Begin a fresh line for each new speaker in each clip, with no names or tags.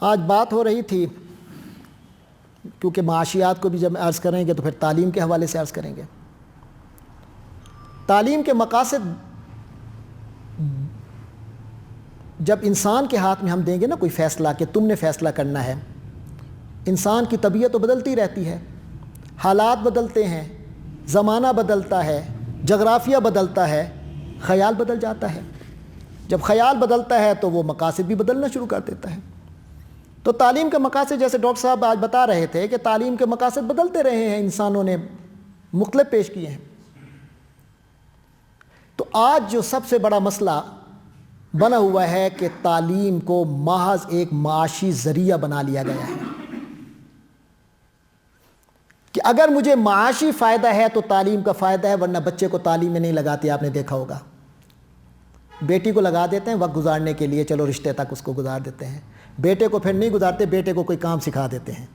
آج بات ہو رہی تھی، کیونکہ معاشیات کو بھی جب عرض کریں گے تو پھر تعلیم کے حوالے سے عرض کریں گے۔ تعلیم کے مقاصد جب انسان کے ہاتھ میں ہم دیں گے نا کوئی فیصلہ کہ تم نے فیصلہ کرنا ہے، انسان کی طبیعت تو بدلتی رہتی ہے، حالات بدلتے ہیں، زمانہ بدلتا ہے، جغرافیہ بدلتا ہے، خیال بدل جاتا ہے۔ جب خیال بدلتا ہے تو وہ مقاصد بھی بدلنا شروع کر دیتا ہے۔ تو تعلیم کے مقاصد جیسے ڈاکٹر صاحب آج بتا رہے تھے کہ تعلیم کے مقاصد بدلتے رہے ہیں، انسانوں نے مختلف پیش کیے ہیں۔ تو آج جو سب سے بڑا مسئلہ بنا ہوا ہے کہ تعلیم کو محض ایک معاشی ذریعہ بنا لیا گیا ہے کہ اگر مجھے معاشی فائدہ ہے تو تعلیم کا فائدہ ہے، ورنہ بچے کو تعلیم میں نہیں لگاتے۔ آپ نے دیکھا ہوگا بیٹی کو لگا دیتے ہیں وقت گزارنے کے لیے، چلو رشتے تک اس کو گزار دیتے ہیں، بیٹے کو پھر نہیں گزارتے، بیٹے کو کوئی کام سکھا دیتے ہیں،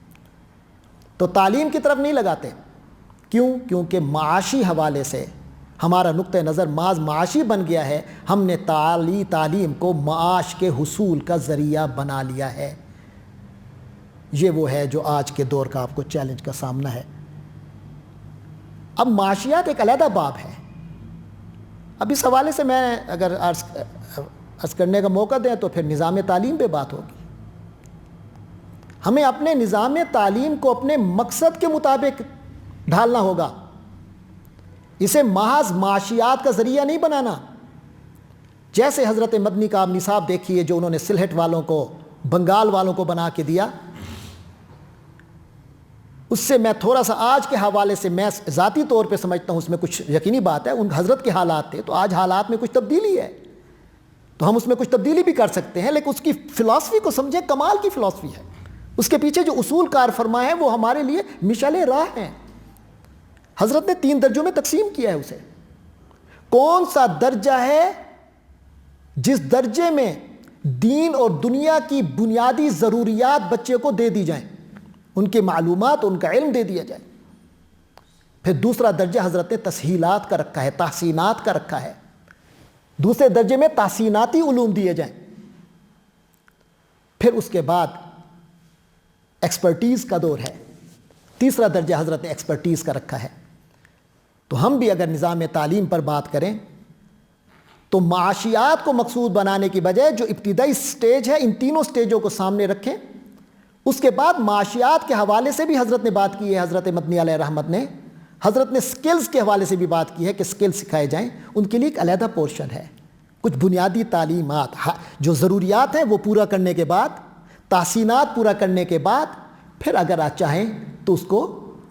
تو تعلیم کی طرف نہیں لگاتے۔ کیوں؟ کیونکہ معاشی حوالے سے ہمارا نقطہ نظر معاذ معاشی بن گیا ہے، ہم نے تعلیم کو معاش کے حصول کا ذریعہ بنا لیا ہے۔ یہ وہ ہے جو آج کے دور کا آپ کو چیلنج کا سامنا ہے۔ اب معاشیات ایک علیحدہ باب ہے۔ اب اس حوالے سے میں اگر عرض کرنے کا موقع دیں تو پھر نظام تعلیم پہ بات ہوگی۔ ہمیں اپنے نظام تعلیم کو اپنے مقصد کے مطابق ڈھالنا ہوگا، اسے محض معاشیات کا ذریعہ نہیں بنانا۔ جیسے حضرت مدنی کا آپ نصاب دیکھیے جو انہوں نے سلہٹ والوں کو، بنگال والوں کو بنا کے دیا، اس سے میں تھوڑا سا آج کے حوالے سے میں ذاتی طور پہ سمجھتا ہوں اس میں کچھ یقینی بات ہے، ان حضرت کے حالات تھے تو آج حالات میں کچھ تبدیلی ہے، تو ہم اس میں کچھ تبدیلی بھی کر سکتے ہیں، لیکن اس کی فلسفی کو سمجھیں، کمال کی فلسفی ہے۔ اس کے پیچھے جو اصول کار فرما ہے وہ ہمارے لیے مشعل راہ ہیں۔ حضرت نے 3 درجوں میں تقسیم کیا ہے اسے۔ کون سا درجہ ہے جس درجے میں دین اور دنیا کی بنیادی ضروریات بچے کو دے دی جائیں، ان کی معلومات، ان کا علم دے دیا جائے۔ پھر دوسرا درجہ حضرت نے تسہیلات کا رکھا ہے، تحسینات کا رکھا ہے۔ دوسرے درجے میں تحسیناتی علوم دیے جائیں۔ پھر اس کے بعد ایکسپرٹیز کا دور ہے، تیسرا درجہ حضرت نے ایکسپرٹیز کا رکھا ہے۔ تو ہم بھی اگر نظام تعلیم پر بات کریں تو معاشیات کو مقصود بنانے کی بجائے جو ابتدائی سٹیج ہے، ان تینوں سٹیجوں کو سامنے رکھیں۔ اس کے بعد معاشیات کے حوالے سے بھی حضرت نے بات کی ہے، حضرت مدنی علیہ رحمت نے، حضرت نے سکلز کے حوالے سے بھی بات کی ہے کہ سکلز سکھائے جائیں، ان کے لیے ایک علیحدہ پورشن ہے۔ کچھ بنیادی تعلیمات جو ضروریات ہیں وہ پورا کرنے کے بعد، تحسینات پورا کرنے کے بعد، پھر اگر آپ چاہیں تو اس کو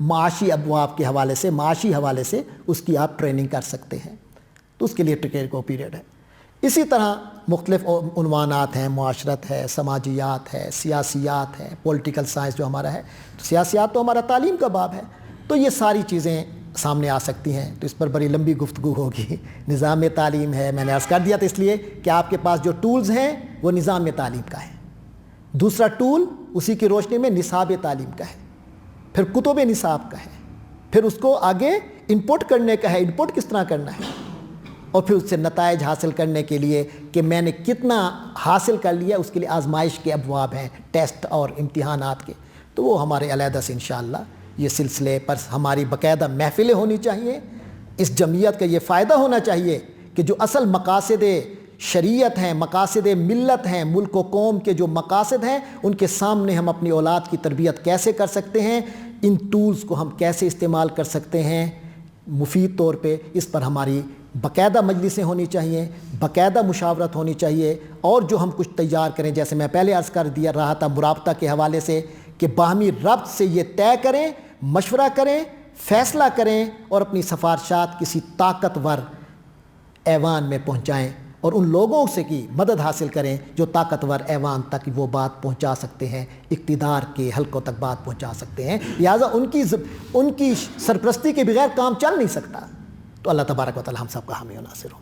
معاشی ابواب کے حوالے سے، معاشی حوالے سے اس کی آپ ٹریننگ کر سکتے ہیں، تو اس کے لیے ٹکیر کو پیریڈ ہے۔ اسی طرح مختلف عنوانات ہیں، معاشرت ہے، سماجیات ہے، سیاسیات ہے، پولیٹیکل سائنس جو ہمارا ہے، تو سیاسیات تو ہمارا تعلیم کا باب ہے، تو یہ ساری چیزیں سامنے آ سکتی ہیں، تو اس پر بڑی لمبی گفتگو ہوگی۔ نظام تعلیم ہے، میں نے عرض کر دیا تھا، اس لیے کہ آپ کے پاس جو ٹولز ہیں وہ نظام تعلیم کا ہے۔ دوسرا ٹول اسی کی روشنی میں نصاب تعلیم کا ہے، پھر کتب نصاب کا ہے، پھر اس کو آگے انپٹ کرنے کا ہے، انپٹ کس طرح کرنا ہے، اور پھر اس سے نتائج حاصل کرنے کے لیے کہ میں نے کتنا حاصل کر لیا، اس کے لیے آزمائش کے ابواب ہیں، ٹیسٹ اور امتحانات کے، تو وہ ہمارے علیحدہ سے انشاءاللہ یہ سلسلے پر ہماری باقاعدہ محفلیں ہونی چاہیے۔ اس جمعیت کا یہ فائدہ ہونا چاہیے کہ جو اصل مقاصد شریعت ہیں، مقاصد ملت ہیں، ملک و قوم کے جو مقاصد ہیں، ان کے سامنے ہم اپنی اولاد کی تربیت کیسے کر سکتے ہیں، ان ٹولز کو ہم کیسے استعمال کر سکتے ہیں مفید طور پہ، اس پر ہماری باقاعدہ مجلسیں ہونی چاہیے، باقاعدہ مشاورت ہونی چاہیے، اور جو ہم کچھ تیار کریں، جیسے میں پہلے عرض کر دیا رہا تھا مرابطہ کے حوالے سے، کہ باہمی ربط سے یہ طے کریں، مشورہ کریں، فیصلہ کریں، اور اپنی سفارشات کسی طاقتور ایوان میں پہنچائیں، اور ان لوگوں سے کی مدد حاصل کریں جو طاقتور ایوان تک وہ بات پہنچا سکتے ہیں، اقتدار کے حلقوں تک بات پہنچا سکتے ہیں، لہٰذا ان کی سرپرستی کے بغیر کام چل نہیں سکتا۔ تو اللہ تبارک و تعالی ہم سب کا حامی و ناصر ہو۔